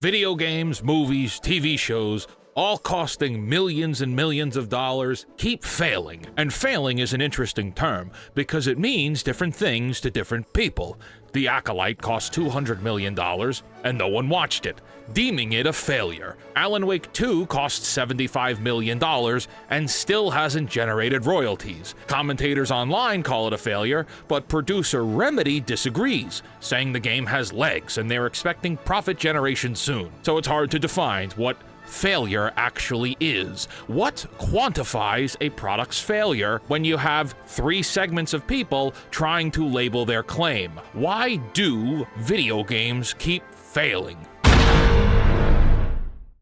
Video games, movies, TV shows, all costing millions and millions of dollars, keep failing. And failing is an interesting term because it means different things to different people. The Acolyte cost $200 million and no one watched it, deeming it a failure. Alan Wake 2 cost $75 million and still hasn't generated royalties. Commentators online call it a failure, but producer Remedy disagrees, saying the game has legs and they're expecting profit generation soon. So it's hard to define what failure actually is. What quantifies a product's failure when you have three segments of people trying to label their claim? Why do video games keep failing?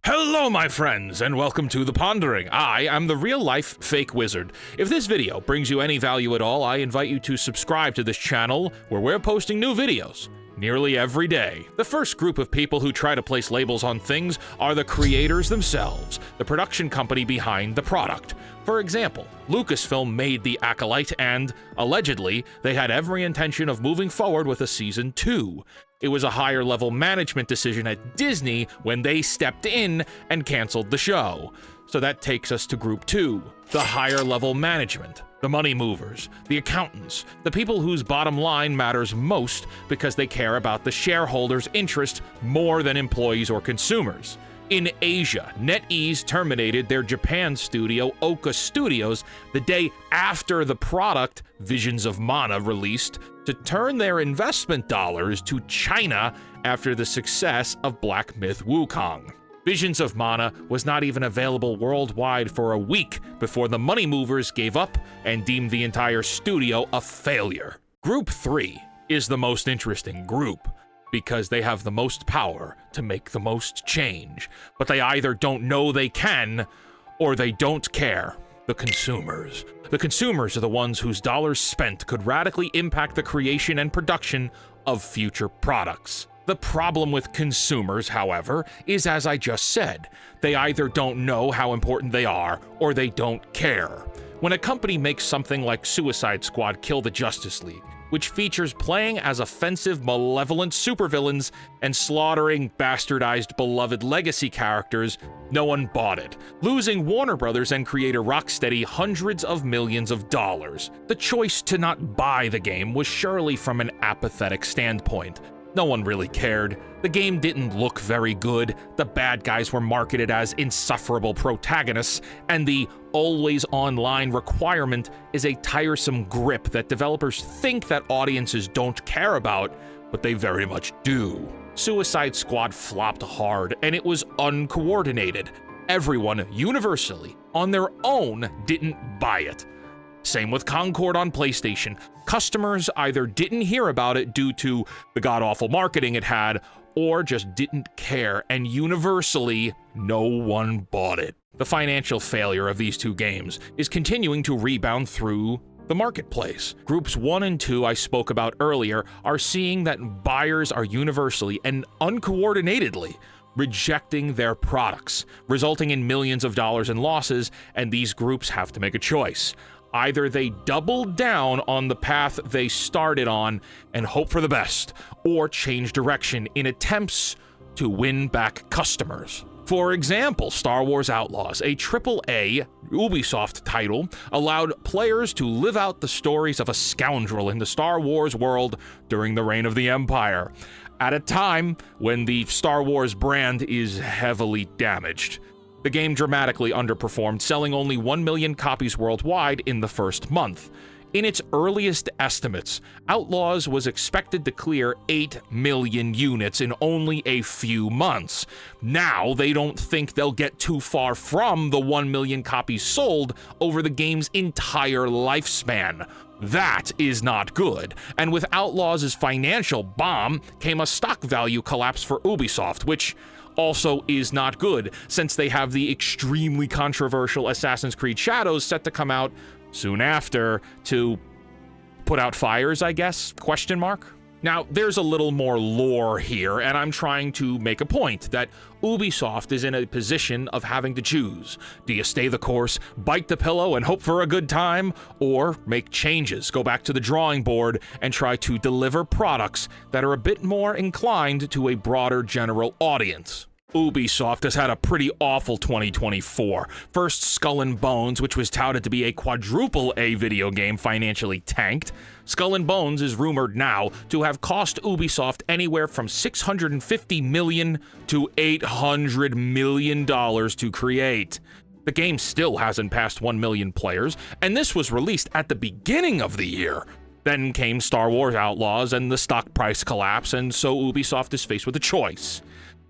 Hello, my friends, and welcome to The Pondering. I am the real-life fake wizard. If this video brings you any value at all, I invite you to subscribe to this channel where we're posting new videos nearly every day. The first group of people who try to place labels on things are the creators themselves, the production company behind the product. For example, Lucasfilm made The Acolyte and, allegedly, they had every intention of moving forward with a Season 2. It was a higher-level management decision at Disney when they stepped in and canceled the show. So that takes us to Group 2, the higher-level management. The money movers, the accountants, the people whose bottom line matters most because they care about the shareholders' interest more than employees or consumers. In Asia, NetEase terminated their Japan studio, Oka Studios, the day after the product, Visions of Mana, released, to turn their investment dollars to China after the success of Black Myth Wukong. Visions of Mana was not even available worldwide for a week before the money movers gave up and deemed the entire studio a failure. Group 3 is the most interesting group because they have the most power to make the most change, but they either don't know they can or they don't care. The consumers. The consumers are the ones whose dollars spent could radically impact the creation and production of future products. The problem with consumers, however, is as I just said, they either don't know how important they are or they don't care. When a company makes something like Suicide Squad Kill the Justice League, which features playing as offensive, malevolent supervillains and slaughtering bastardized beloved legacy characters, no one bought it, losing Warner Brothers and creator Rocksteady hundreds of millions of dollars. The choice to not buy the game was surely from an apathetic standpoint. No one really cared. The game didn't look very good, the bad guys were marketed as insufferable protagonists, and the always online requirement is a tiresome grip that developers think that audiences don't care about, but they very much do. Suicide Squad flopped hard, and it was uncoordinated. Everyone, universally, on their own, didn't buy it. Same with Concord on PlayStation. Customers either didn't hear about it due to the god-awful marketing it had, or just didn't care, and universally, no one bought it. The financial failure of these two games is continuing to rebound through the marketplace. Groups 1 and 2 I spoke about earlier are seeing that buyers are universally and uncoordinatedly rejecting their products, resulting in millions of dollars in losses, and these groups have to make a choice. Either they double down on the path they started on and hope for the best, or change direction in attempts to win back customers. For example, Star Wars Outlaws, a AAA Ubisoft title, allowed players to live out the stories of a scoundrel in the Star Wars world during the reign of the Empire, at a time when the Star Wars brand is heavily damaged. The game dramatically underperformed, selling only 1 million copies worldwide in the first month. In its earliest estimates, Outlaws was expected to clear 8 million units in only a few months. Now, they don't think they'll get too far from the 1 million copies sold over the game's entire lifespan. That is not good, and with Outlaws' financial bomb came a stock value collapse for Ubisoft, which also is not good, since they have the extremely controversial Assassin's Creed Shadows set to come out soon after to put out fires, I guess? Question mark? Now, there's a little more lore here, and I'm trying to make a point that Ubisoft is in a position of having to choose. Do you stay the course, bite the pillow, and hope for a good time? Or make changes, go back to the drawing board, and try to deliver products that are a bit more inclined to a broader general audience? Ubisoft has had a pretty awful 2024. First, Skull and Bones, which was touted to be a quadruple A video game, financially tanked. Skull and Bones is rumored now to have cost Ubisoft anywhere from $650 million to $800 million to create. The game still hasn't passed 1 million players, and this was released at the beginning of the year. Then came Star Wars Outlaws and the stock price collapse, and so Ubisoft is faced with a choice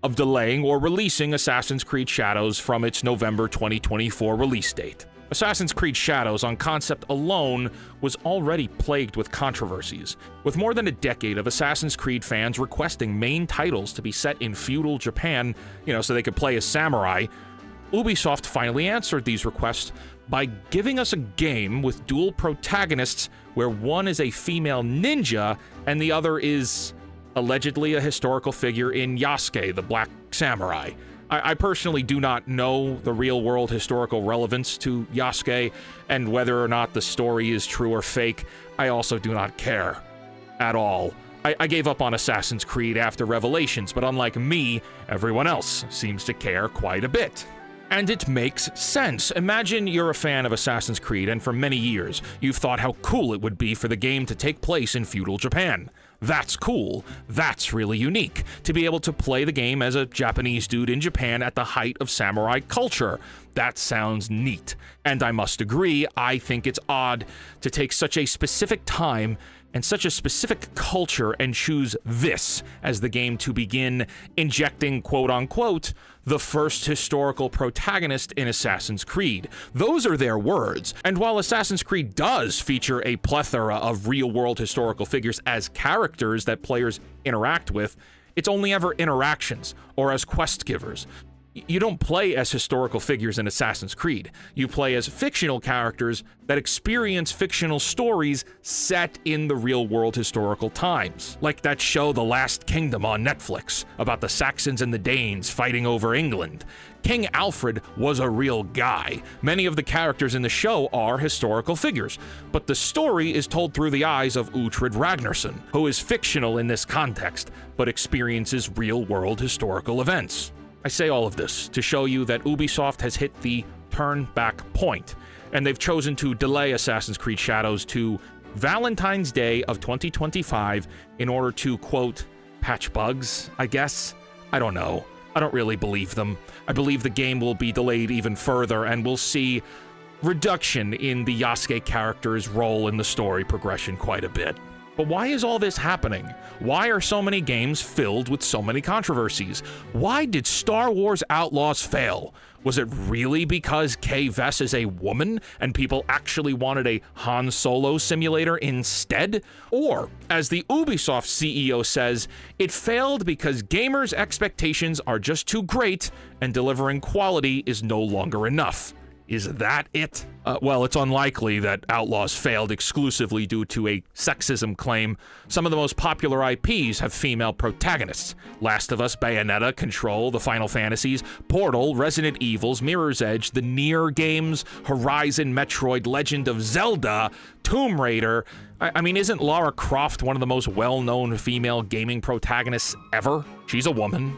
of delaying or releasing Assassin's Creed Shadows from its November 2024 release date. Assassin's Creed Shadows on concept alone was already plagued with controversies, with more than a decade of Assassin's Creed fans requesting main titles to be set in feudal Japan, so they could play as samurai. Ubisoft finally answered these requests by giving us a game with dual protagonists where one is a female ninja and the other is allegedly a historical figure in Yasuke, the Black Samurai. I personally do not know the real-world historical relevance to Yasuke, and whether or not the story is true or fake, I also do not care at all. I gave up on Assassin's Creed after Revelations, but unlike me, everyone else seems to care quite a bit. And it makes sense. Imagine you're a fan of Assassin's Creed, and for many years, you've thought how cool it would be for the game to take place in feudal Japan. That's cool. That's really unique, to be able to play the game as a Japanese dude in Japan at the height of samurai culture. That sounds neat. And I must agree, I think it's odd to take such a specific time and such a specific culture and choose this as the game to begin injecting, quote-unquote, the first historical protagonist in Assassin's Creed. Those are their words. And while Assassin's Creed does feature a plethora of real-world historical figures as characters that players interact with, it's only ever interactions or as quest givers. You don't play as historical figures in Assassin's Creed. You play as fictional characters that experience fictional stories set in the real-world historical times. Like that show The Last Kingdom on Netflix, about the Saxons and the Danes fighting over England. King Alfred was a real guy. Many of the characters in the show are historical figures, but the story is told through the eyes of Uhtred Ragnarsson, who is fictional in this context, but experiences real-world historical events. I say all of this to show you that Ubisoft has hit the turn-back point, and they've chosen to delay Assassin's Creed Shadows to Valentine's Day of 2025 in order to, quote, patch bugs, I guess? I don't know. I don't really believe them. I believe the game will be delayed even further, and we'll see reduction in the Yasuke character's role in the story progression quite a bit. But why is all this happening? Why are so many games filled with so many controversies? Why did Star Wars Outlaws fail? Was it really because Kay Vess is a woman and people actually wanted a Han Solo simulator instead? Or, as the Ubisoft CEO says, it failed because gamers' expectations are just too great and delivering quality is no longer enough. Is that it? Well, it's unlikely that Outlaws failed exclusively due to a sexism claim. Some of the most popular IPs have female protagonists. Last of Us, Bayonetta, Control, the Final Fantasies, Portal, Resident Evils, Mirror's Edge, the Nier games, Horizon, Metroid, Legend of Zelda, Tomb Raider. I mean, isn't Lara Croft one of the most well-known female gaming protagonists ever? She's a woman.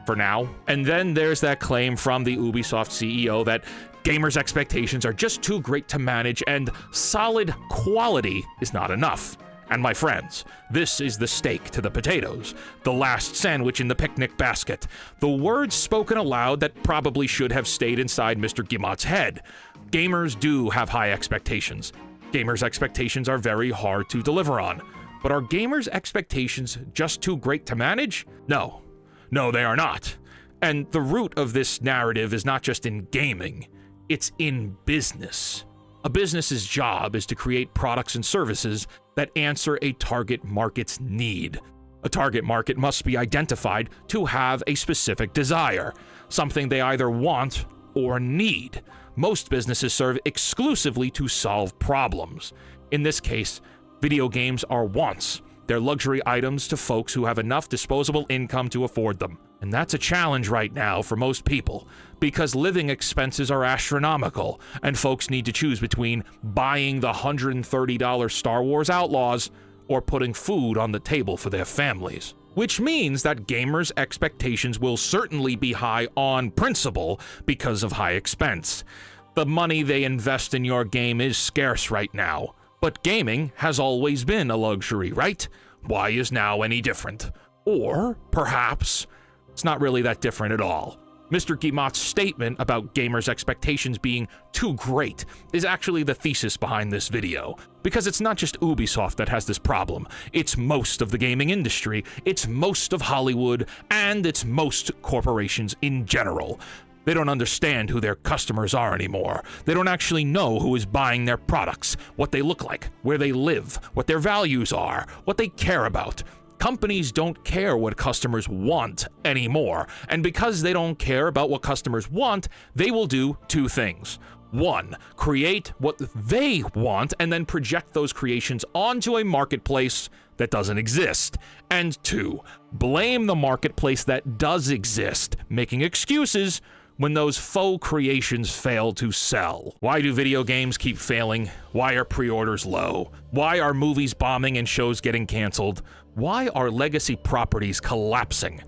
For now. And then there's that claim from the Ubisoft CEO that gamers' expectations are just too great to manage and solid quality is not enough. And my friends, this is the steak to the potatoes, the last sandwich in the picnic basket, the words spoken aloud that probably should have stayed inside Mr. Guillemot's head. Gamers do have high expectations. Gamers' expectations are very hard to deliver on. But are gamers' expectations just too great to manage? No. No, they are not. And the root of this narrative is not just in gaming, it's in business. A business's job is to create products and services that answer a target market's need. A target market must be identified to have a specific desire, something they either want or need. Most businesses serve exclusively to solve problems. In this case, video games are wants. They're luxury items to folks who have enough disposable income to afford them. And that's a challenge right now for most people, because living expenses are astronomical, and folks need to choose between buying the $130 Star Wars Outlaws or putting food on the table for their families. Which means that gamers' expectations will certainly be high on principle because of high expense. The money they invest in your game is scarce right now. But gaming has always been a luxury, right? Why is now any different? Or, perhaps, it's not really that different at all. Mr. Guillemot's statement about gamers' expectations being too great is actually the thesis behind this video. Because it's not just Ubisoft that has this problem. It's most of the gaming industry, it's most of Hollywood, and it's most corporations in general. They don't understand who their customers are anymore. They don't actually know who is buying their products, what they look like, where they live, what their values are, what they care about. Companies don't care what customers want anymore, and because they don't care about what customers want, they will do two things. One, create what they want and then project those creations onto a marketplace that doesn't exist. And two, blame the marketplace that does exist, making excuses when those faux creations fail to sell. Why do video games keep failing? Why are pre-orders low? Why are movies bombing and shows getting canceled? Why are legacy properties collapsing?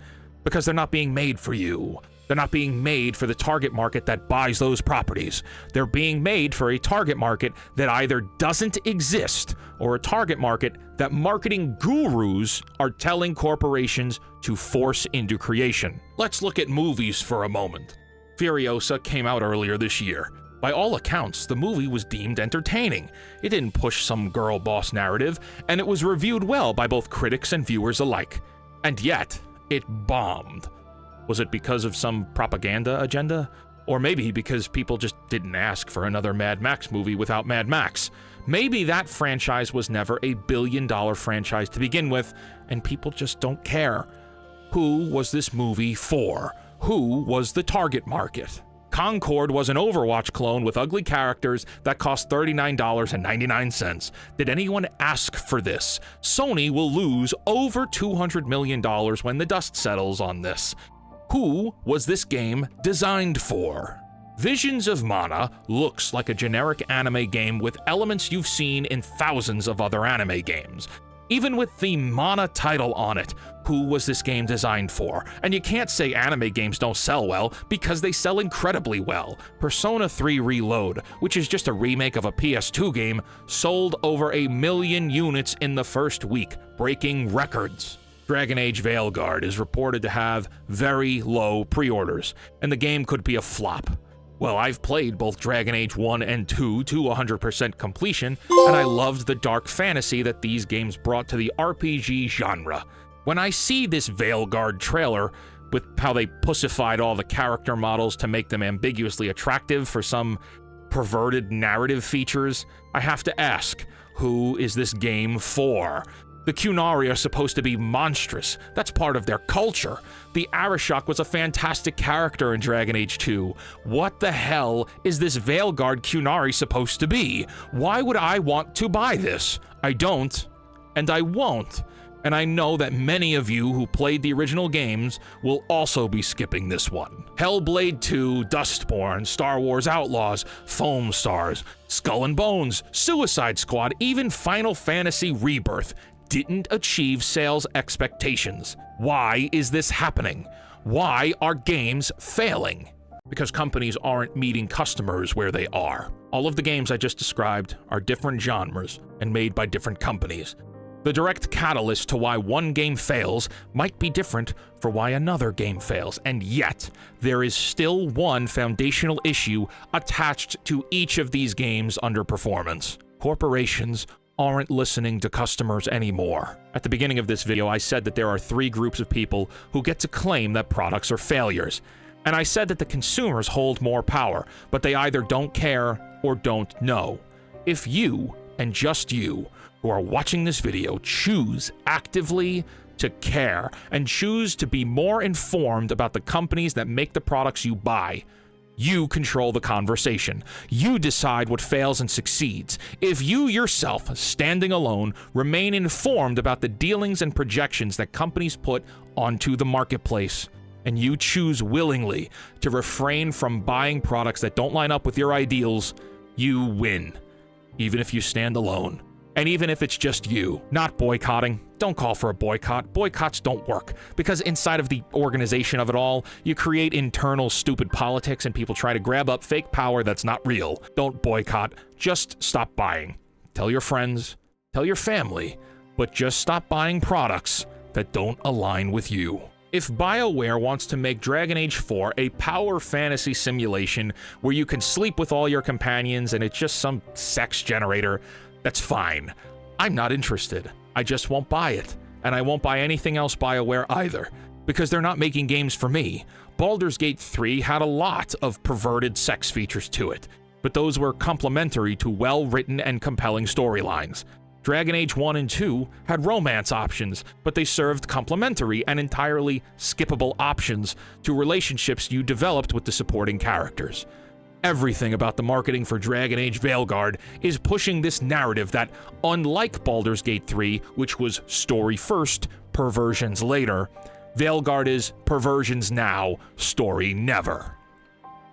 Because they're not being made for you. They're not being made for the target market that buys those properties. They're being made for a target market that either doesn't exist or a target market that marketing gurus are telling corporations to force into creation. Let's look at movies for a moment. Furiosa came out earlier this year. By all accounts, the movie was deemed entertaining. It didn't push some girl boss narrative, and it was reviewed well by both critics and viewers alike. And yet, it bombed. Was it because of some propaganda agenda? Or maybe because people just didn't ask for another Mad Max movie without Mad Max. Maybe that franchise was never a billion-dollar franchise to begin with, and people just don't care. Who was this movie for? Who was the target market? Concord was an Overwatch clone with ugly characters that cost $39.99. Did anyone ask for this? Sony will lose over $200 million when the dust settles on this. Who was this game designed for? Visions of Mana looks like a generic anime game with elements you've seen in thousands of other anime games. Even with the Mana title on it, who was this game designed for? And you can't say anime games don't sell well, because they sell incredibly well. Persona 3 Reload, which is just a remake of a PS2 game, sold over 1 million units in the first week, breaking records. Dragon Age Veilguard is reported to have very low pre-orders, and the game could be a flop. Well, I've played both Dragon Age 1 and 2 to 100% completion, and I loved the dark fantasy that these games brought to the RPG genre. When I see this Veilguard trailer, with how they pussified all the character models to make them ambiguously attractive for some perverted narrative features, I have to ask, who is this game for? The Qunari are supposed to be monstrous. That's part of their culture. The Arishok was a fantastic character in Dragon Age 2. What the hell is this Veilguard Qunari supposed to be? Why would I want to buy this? I don't, and I won't. And I know that many of you who played the original games will also be skipping this one. Hellblade 2, Dustborn, Star Wars Outlaws, Foam Stars, Skull and Bones, Suicide Squad, even Final Fantasy Rebirth didn't achieve sales expectations. Why is this happening? Why are games failing? Because companies aren't meeting customers where they are. All of the games I just described are different genres and made by different companies. The direct catalyst to why one game fails might be different for why another game fails, and yet there is still one foundational issue attached to each of these games' underperformance. Corporations aren't listening to customers anymore. At the beginning of this video, I said that there are 3 groups of people who get to claim that products are failures. And I said that the consumers hold more power, but they either don't care or don't know. If you, and just you, who are watching this video choose actively to care and choose to be more informed about the companies that make the products you buy, You control the conversation. You decide what fails and succeeds. If you yourself, standing alone, remain informed about the dealings and projections that companies put onto the marketplace, and you choose willingly to refrain from buying products that don't line up with your ideals, you win. Even if you stand alone. And even if it's just you, not boycotting. Don't call for a boycott. Boycotts don't work. Because inside of the organization of it all, you create internal stupid politics and people try to grab up fake power that's not real. Don't boycott. Just stop buying. Tell your friends. Tell your family. But just stop buying products that don't align with you. If BioWare wants to make Dragon Age 4 a power fantasy simulation where you can sleep with all your companions and it's just some sex generator, that's fine. I'm not interested. I just won't buy it. And I won't buy anything else BioWare either, because they're not making games for me. Baldur's Gate 3 had a lot of perverted sex features to it, but those were complementary to well-written and compelling storylines. Dragon Age 1 and 2 had romance options, but they served complementary and entirely skippable options to relationships you developed with the supporting characters. Everything about the marketing for Dragon Age Veilguard is pushing this narrative that, unlike Baldur's Gate 3, which was story first, perversions later, Veilguard is perversions now, story never.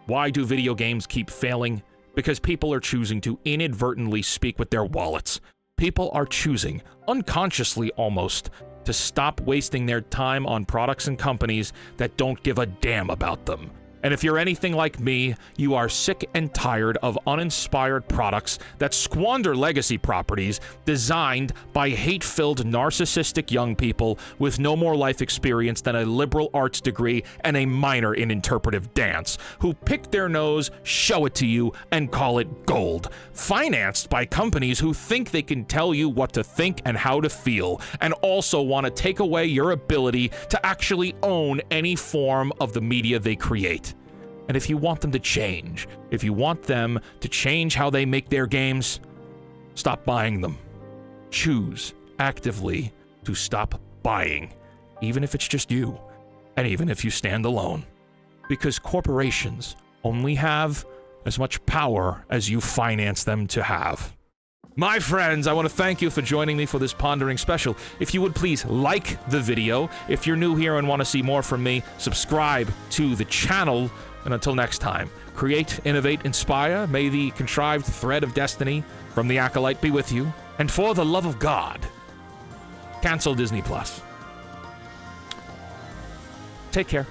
Why do video games keep failing? Because people are choosing to inadvertently speak with their wallets. People are choosing, unconsciously almost, to stop wasting their time on products and companies that don't give a damn about them. And if you're anything like me, you are sick and tired of uninspired products that squander legacy properties designed by hate-filled narcissistic young people with no more life experience than a liberal arts degree and a minor in interpretive dance, who pick their nose, show it to you, and call it gold. Financed by companies who think they can tell you what to think and how to feel, and also want to take away your ability to actually own any form of the media they create. And if you want them to change, if you want them to change how they make their games, stop buying them. Choose actively to stop buying, even if it's just you, and even if you stand alone. Because corporations only have as much power as you finance them to have. My friends, I want to thank you for joining me for this Pondering special. If you would please like the video. If you're new here and want to see more from me, subscribe to the channel. And until next time, create, innovate, inspire. May the contrived thread of destiny from the acolyte be with you. And for the love of God, cancel Disney+. Take care.